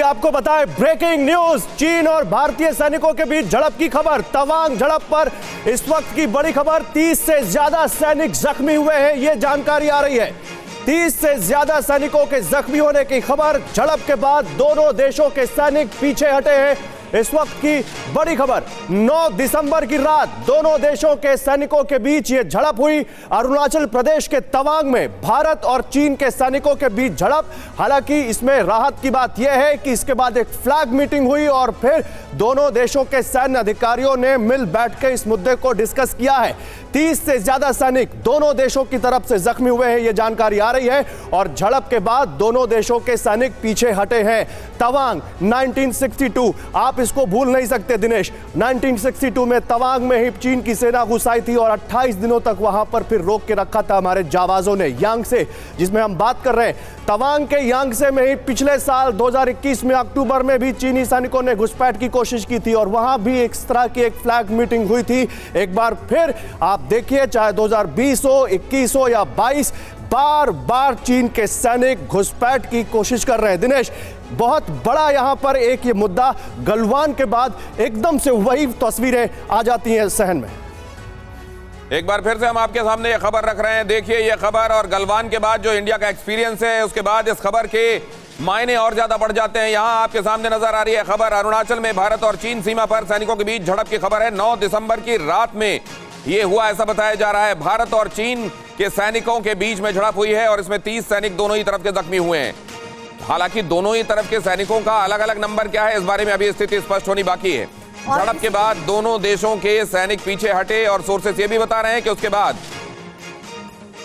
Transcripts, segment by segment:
आपको बताएं breaking news, चीन और भारतीय सैनिकों के बीच झड़प की खबर। तवांग झड़प पर इस वक्त की बड़ी खबर, 30 से ज्यादा सैनिक जख्मी हुए हैं, यह जानकारी आ रही है। 30 से ज्यादा सैनिकों के जख्मी होने की खबर। झड़प के बाद दोनों देशों के सैनिक पीछे हटे हैं। इस वक्त की बड़ी खबर, 9 दिसंबर की रात दोनों देशों के सैनिकों के बीच यह झड़प हुई। अरुणाचल प्रदेश के तवांग में भारत और चीन के सैनिकों के बीच झड़प। हालांकि इसमें राहत की बात यह है कि इसके बाद एक फ्लैग मीटिंग हुई और फिर दोनों देशों के सैन्य अधिकारियों ने मिल बैठकर इस मुद्दे को डिस्कस किया है। 30 से ज्यादा सैनिक दोनों देशों की तरफ से जख्मी हुए हैं, यह जानकारी आ रही है। और झड़प के बाद दोनों देशों के सैनिक पीछे हटे हैं। तवांग 1962, आप इसको भूल नहीं सकते दिनेश। 1962 में तवांग में ही चीन की सेना घुस आई थी और 28 दिनों तक वहां पर फिर रोक के रखा था हमारे जाबाजों ने। यांगसे, जिसमें हम बात कर रहे हैं, तवांग के यांगसे में ही पिछले साल 2021 में अक्टूबर में भी चीनी सैनिकों ने घुसपैठ की कोशिश की थी और वहां भी इस तरह की एक फ्लैग मीटिंग हुई थी। एक बार फिर आप देखिए, चाहे 2020 हो, 21 हो या 22, बार बार चीन के सैनिक घुसपैठ की कोशिश कर रहे हैं। दिनेश, बहुत बड़ा यहां पर एक ये मुद्दा, गलवान के बाद एकदम से वही तस्वीरें आ जाती हैं सहन में। एक बार फिर से हम आपके सामने ये खबर रख रहे हैं। देखिए ये खबर, और गलवान के बाद जो इंडिया का एक्सपीरियंस है, उसके बाद इस खबर के मायने और ज्यादा बढ़ जाते हैं। यहां आपके सामने नजर आ रही है खबर, अरुणाचल में भारत और चीन सीमा पर सैनिकों के बीच झड़प की खबर है। 9 दिसंबर की रात में ये हुआ, ऐसा बताया जा रहा है। भारत और चीन के सैनिकों के बीच में झड़प हुई है और इसमें 30 सैनिक दोनों ही तरफ के जख्मी हुए हैं। हालांकि दोनों ही तरफ के सैनिकों का अलग अलग नंबर क्या है, इस बारे में अभी स्थिति स्पष्ट होनी बाकी है। झड़प के बाद दोनों देशों के सैनिक पीछे हटे और सोर्सेस ये भी बता रहे हैं कि उसके बाद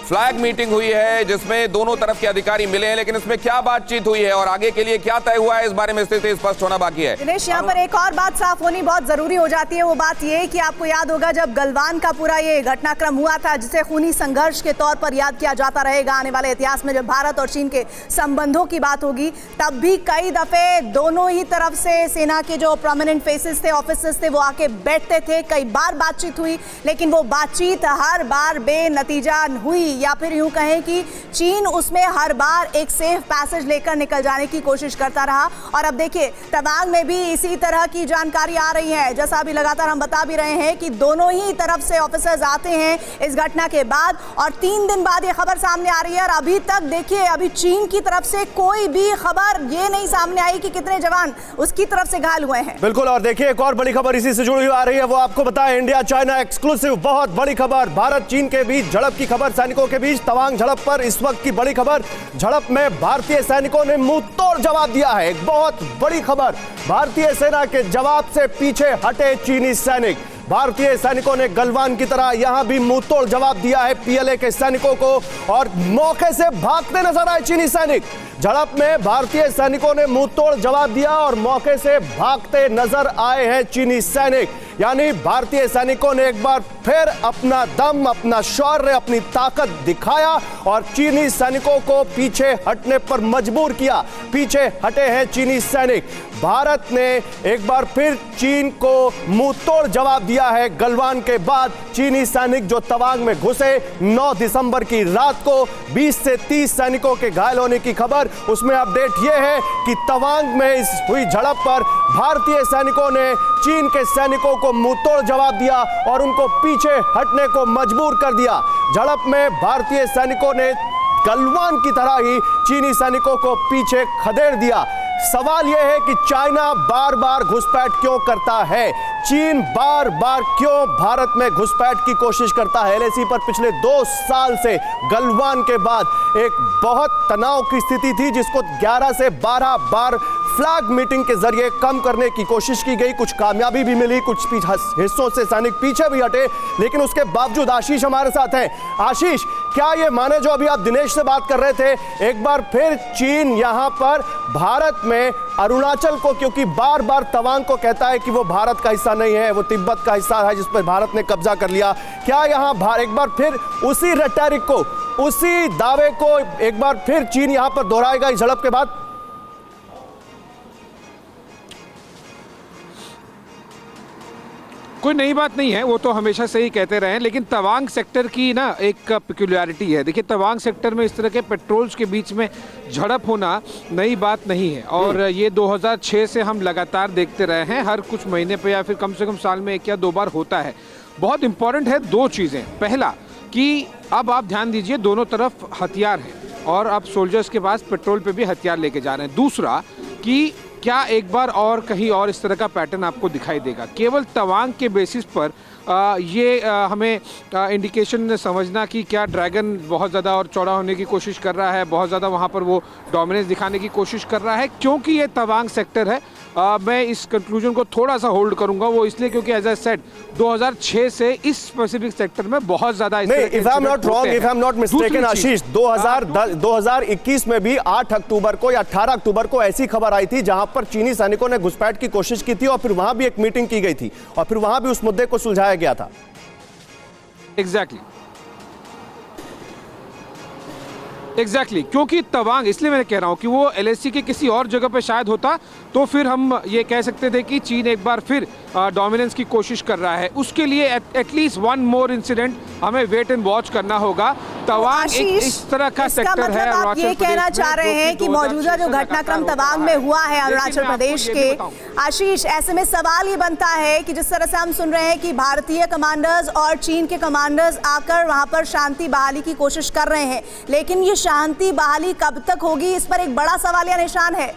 फ्लैग मीटिंग हुई है जिसमें दोनों तरफ के अधिकारी मिले हैं। लेकिन इसमें क्या बातचीत हुई है और आगे के लिए क्या तय हुआ है, इस बारे में स्थिति स्पष्ट होना बाकी है। दिनेश, यहाँ पर एक और बात साफ होनी बहुत जरूरी हो जाती है। वो बात ये कि आपको याद होगा जब गलवान का पूरा ये घटनाक्रम हुआ था, जिसे खूनी संघर्ष के तौर पर याद किया जाता रहेगा आने वाले इतिहास में, जब भारत और चीन के संबंधों की बात होगी, तब भी कई दफे दोनों ही तरफ से सेना के जो प्रोमिनेंट फेसेस थे, ऑफिसर्स थे, वो आके बैठते थे। कई बार बातचीत हुई, लेकिन वो बातचीत हर बार बेनतीजा हुई, या फिर यूं कहें कि चीन उसमें हर बार एक सेफ पैसेज लेकर निकल जाने की कोशिश करता रहा। और अब देखिए तवांग में भी इसी तरह की जानकारी आ रही है। जैसा अभी लगातार हम बता भी रहे हैं कि दोनों ही तरफ से ऑफिसर्स आते हैं इस घटना के बाद, और 3 दिन बाद ये खबर सामने आ रही है। और अभी तक देखिए, अभी चीन की तरफ से कोई भी खबर ये नहीं सामने आई कि कितने जवान उसकी तरफ से घायल हुए हैं। बिल्कुल, और देखिए एक और बड़ी खबर इसी से जुड़ी हुई आ रही है, वो आपको बताएं, इंडिया चाइना एक्सक्लूसिव, बहुत बड़ी खबर। भारत चीन के बीच झड़प की खबर, सैनिकों के बीच तवांग झड़प पर इस वक्त की बड़ी खबर। झड़प में भारतीय सैनिकों ने मुंह तोड़ जवाब दिया है। एक बहुत बड़ी खबर, भारतीय सेना के जवाब से पीछे हटे चीनी सैनिक। भारतीय सैनिकों ने गलवान की तरह यहां भी मुंह तोड़ जवाब दिया है पीएलए के सैनिकों को, और मौके से भागते नजर आए चीनी सैनिक। झड़प में भारतीय सैनिकों ने मुंह तोड़ जवाब दिया और मौके से भागते नजर आए हैं चीनी सैनिक। यानी भारतीय सैनिकों ने एक बार फिर अपना दम, अपना शौर्य, अपनी ताकत दिखाया और चीनी सैनिकों को पीछे हटने पर मजबूर किया। पीछे हटे हैं चीनी सैनिक। भारत ने एक बार फिर चीन को मुंह तोड़ जवाब दिया है। गलवान के बाद चीनी सैनिक जो तवांग में घुसे, 9 दिसंबर की रात को 20 से 30 सैनिकों के घायल होने की खबर। उसमें अपडेट यह है कि तवांग में इस हुई झड़प पर भारतीय सैनिकों ने चीन के सैनिकों को मुंहतोड़ जवाब दिया और उनको पीछे हटने को मजबूर कर दिया। झड़प में भारतीय सैनिकों ने गलवान की तरह ही चीनी सैनिकों को पीछे खदेड़ दिया। सवाल यह है कि चाइना बार बार घुसपैठ क्यों करता है, चीन बार बार क्यों भारत में घुसपैठ की कोशिश करता है। एलएसी पर पिछले 2 साल से गलवान के बाद एक बहुत तनाव की स्थिति थी, जिसको 11 से 12 बार फ्लैग मीटिंग के जरिए कम करने की कोशिश की गई। कुछ कामयाबी भी मिली, कुछ हिस्सों से सैनिक पीछे भी हटे, लेकिन उसके बावजूद आशीष हमारे साथ हैं। आशीष, क्या ये माने जो अभी आप दिनेश से बात कर रहे थे, एक बार फिर चीन यहां पर भारत में अरुणाचल को, क्योंकि बार बार तवांग को कहता है कि वो भारत का हिस्सा नहीं है, वो तिब्बत का हिस्सा है जिस पर भारत ने कब्जा कर लिया, क्या यहां एक बार फिर उसी रेटोरिक को, उसी दावे को एक बार फिर चीन यहां पर दोहराएगा इस झड़प के बाद? कोई नई बात नहीं है, वो तो हमेशा से ही कहते रहे हैं, लेकिन तवांग सेक्टर की ना एक पिक्युलियरिटी है। देखिए, तवांग सेक्टर में इस तरह के पेट्रोल्स के बीच में झड़प होना नई बात नहीं है, और ये 2006 से हम लगातार देखते रहे हैं, हर कुछ महीने पे या फिर कम से कम साल में 1 या 2 बार होता है। बहुत इंपॉर्टेंट है 2 चीज़ें। पहला कि अब आप ध्यान दीजिए, दोनों तरफ हथियार हैं और अब सोल्जर्स के पास पेट्रोल पे भी हथियार लेके जा रहे हैं। दूसरा कि क्या एक बार और कहीं और इस तरह का पैटर्न आपको दिखाई देगा? केवल तवांग के बेसिस पर हमें इंडिकेशन समझना कि क्या ड्रैगन बहुत ज़्यादा और चौड़ा होने की कोशिश कर रहा है, बहुत ज़्यादा वहाँ पर वो डोमिनेंस दिखाने की कोशिश कर रहा है, क्योंकि ये तवांग सेक्टर है। मैं इस कंक्लूजन को थोड़ा सा होल्ड करूंगा, वो इसलिए क्योंकि एज आई सेड 2006 से इस स्पेसिफिक सेक्टर में बहुत ज्यादा if I am not wrong, if I am not mistaken Ashish, 2021 में भी 8 अक्टूबर को या 18 अक्टूबर को ऐसी खबर आई थी जहां पर चीनी सैनिकों ने घुसपैठ की कोशिश की थी और फिर वहां भी एक मीटिंग की गई थी और फिर वहां भी उस मुद्दे को सुलझाया गया था। एग्जैक्टली, क्योंकि तवांग, इसलिए मैं कह रहा हूं कि वो एलएसी के किसी और जगह पे शायद होता तो फिर हम ये कह सकते थे कि चीन एक बार फिर डोमिनेंस की कोशिश कर रहा है। उसके लिए एटलीस्ट 1 मोर इंसिडेंट हमें वेट एंड वॉच करना होगा। तवांग एक इस तरह का सेक्टर है। आप ये कहना चाह रहे हैं कि मौजूदा जो घटनाक्रम तवांग में हुआ है अरुणाचल प्रदेश के, आशीष, ऐसे में सवाल ये बनता है कि जिस तरह से हम सुन रहे हैं कि भारतीय कमांडर्स और चीन के कमांडर्स आकर वहां पर शांति बहाली की कोशिश कर रहे हैं, लेकिन ये शांति बहाली कब तक होगी, इस पर एक बड़ा सवालिया निशान है।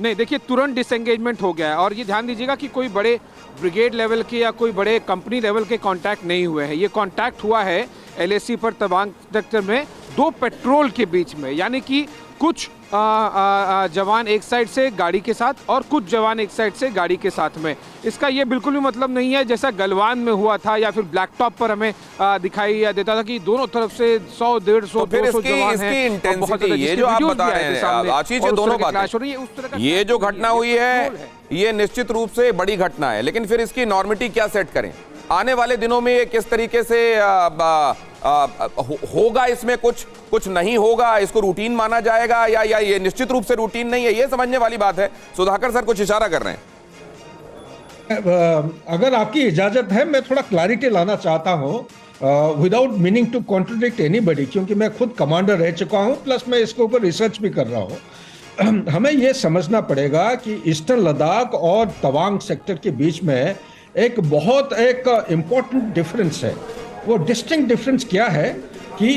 नहीं, देखिए, तुरंत डिसएंगेजमेंट हो गया है और ये ध्यान दीजिएगा कि कोई बड़े ब्रिगेड लेवल के या कोई बड़े कंपनी लेवल के कांटेक्ट नहीं हुए हैं। ये कांटेक्ट हुआ है एलएसी पर तवांग सेक्टर में 2 पेट्रोल के बीच में, यानी कि कुछ जवान एक साइड से गाड़ी के साथ और कुछ जवान एक साइड से गाड़ी के साथ में। इसका ये बिल्कुल भी मतलब नहीं है जैसा गलवान में हुआ था या फिर ब्लैक टॉप पर हमें दिखाई देता था कि दोनों तरफ से 100, 150, 200 जवान हैं। ये जो आप बता रहे हैं आशीष, ये दोनों बातें, ये जो घटना हुई है ये निश्चित रूप से बड़ी घटना है, लेकिन फिर इसकी नॉर्मिटी क्या सेट करें? आने वाले दिनों में ये किस तरीके से होगा, इसमें कुछ नहीं होगा, इसको रूटीन माना जाएगा या ये निश्चित रूप से रूटीन नहीं है, ये समझने वाली बात है। सुधाकर सर कुछ इशारा कर रहे हैं। अगर आपकी इजाजत है, मैं थोड़ा क्लैरिटी लाना चाहता हूं without meaning to contradict anybody, क्योंकि मैं खुद कमांडर रह चुका हूं, प्लस मैं इसके ऊपर रिसर्च भी कर रहा हूं। हमें यह समझना पड़ेगा कि ईस्टर्न लद्दाख और तवांग सेक्टर के बीच में एक इम्पोर्टेंट डिफरेंस है। वो डिस्टिंक्ट डिफरेंस क्या है कि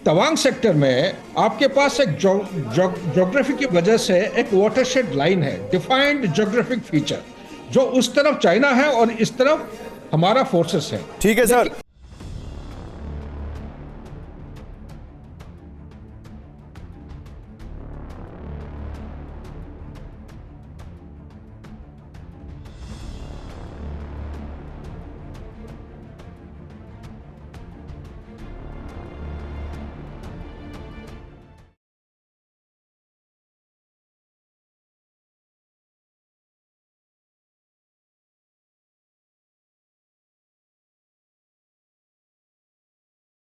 तवांग सेक्टर में आपके पास एक ज्योग्राफी की वजह से एक वाटरशेड लाइन है, डिफाइंड ज्योग्राफिक फीचर, जो उस तरफ चाइना है और इस तरफ हमारा फोर्सेस है। ठीक है सर,